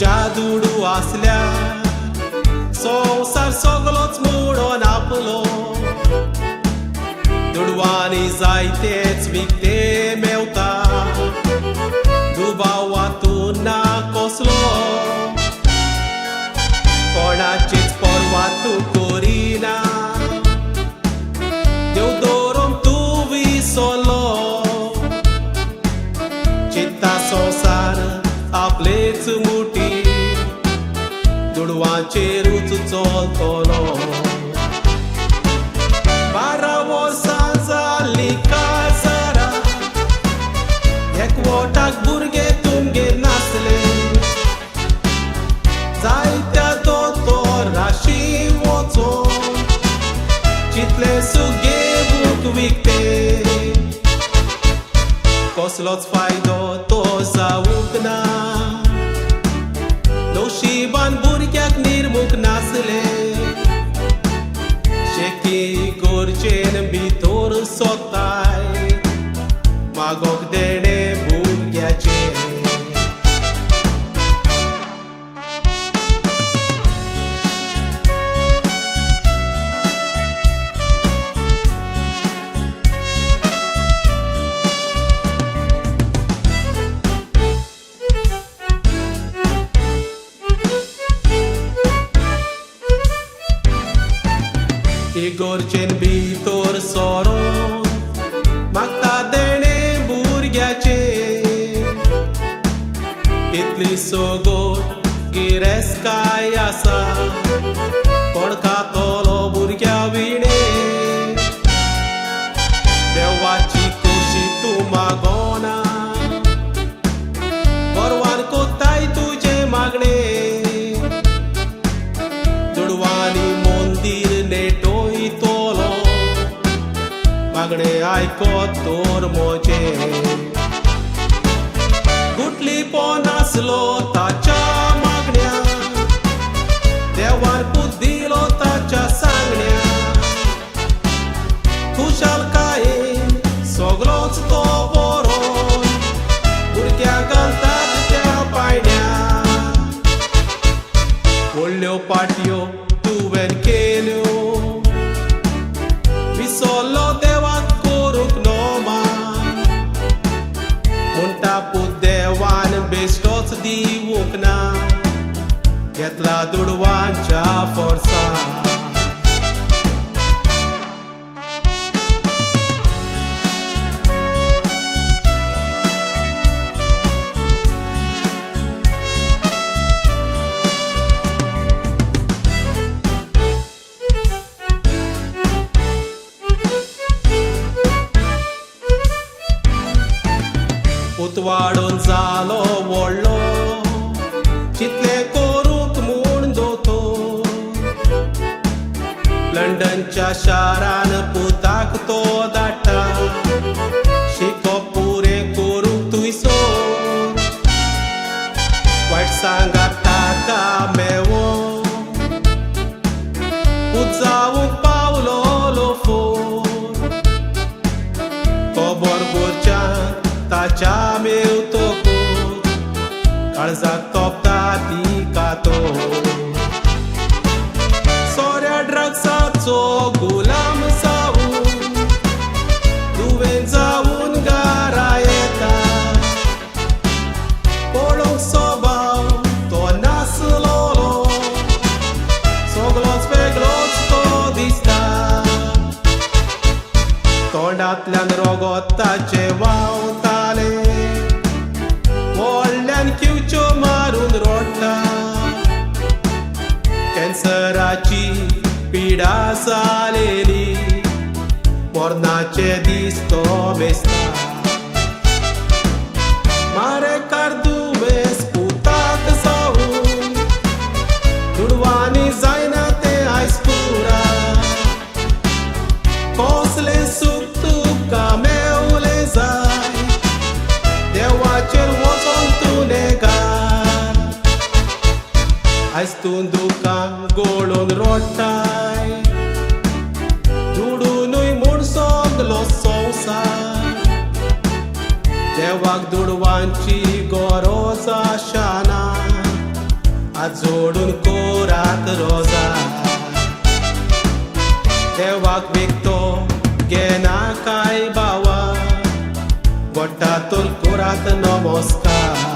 जादूडू आसल्या संवसार सगळोच मोडोन आपलो दुडवांनी जायतेच विकते मेवता दुबाव वातून ना कसलो कोणाचीच परवा तूं करिना देव दवरून तूं विसरलो चिंता संवसार आपलेच मुठी दुडवांचेरूच चलतलो 12 वर्सां जालीं काजारा एकवटाक भुरगे तुमगेर नासले जायत्या दोतोराशी वचोन चितले सुगे बूक विकते कसलोच फायदो तो जावूंक ना नशिबान भुरग्याक निर्मूक नासले शेकी गरजेन भितर सोदताय मागोक देणे भुरग्याचे गरजेन भितर सोरोन मागता देणे भुरग्याचे इतली सोगोट गिरेस्काय आसा कोण खातलो भुरग्या विणे देवाची खोशी तूं मागोना परवान कोत्ताय तुजे मागणे दुडवांनी मंदीर नेटो मागणे आयकोत तोर मोजे गुटली पोन आसलो ताच्या मागण्या देवान पूत दिलो ताच्या सांगण्या खुशालकायेन सगळोच तो बरोन भुरग्या घालतात त्या पायण्या व्हडल्यो पाटयो तुवें केल्यो विसरलो देवाक करूंक नो मान म्हणटा पूत देवान बेश्टोच दिवूंक ना घेतला दुडवांच्या फोर्सान वाडून जालो व्हडलो चितले करूंक म्हूण दोतोर लंडनच्या शारान पुताक तो धाडटा शिकोप पुरें करूंक तुयसोर वायट सांगात ताका मेवो पूत जावूंक पावलो लोफोर खबर गोरच्यान ताच्या मेवतोकूच काळजाक तोपता ती कातो सोऱ्या ड्रग्साचो गुलाम जावून तुवें जावून घरा येता पळोवंक स्वभाव तो नासलोलो सगळोच वेगळोच तो दिसता तोंडांतल्यान रोगोत ताचे व्हांवताले व्हडल्यान किवच्यो मारून रोडटा कॅन्सराची पिडा जालेली मरणाचे दीस तो बेसता मारे कारदुबेस पुताक जावून दुडवांनी जायना ते आयज पुरा कसलें सूख तुका मेवलें जाय देवाचेर वचोन तूं नेगार आयज तूं दुकान गोळून रोडटाय दुडूनूय म्हूण सगलो संवसार देवाक दुडवांची गरज आशाना हात जोडून कोरात रोजार देवाक विकतो घेना काय बावा गोट्टातून कोरात नमस्कार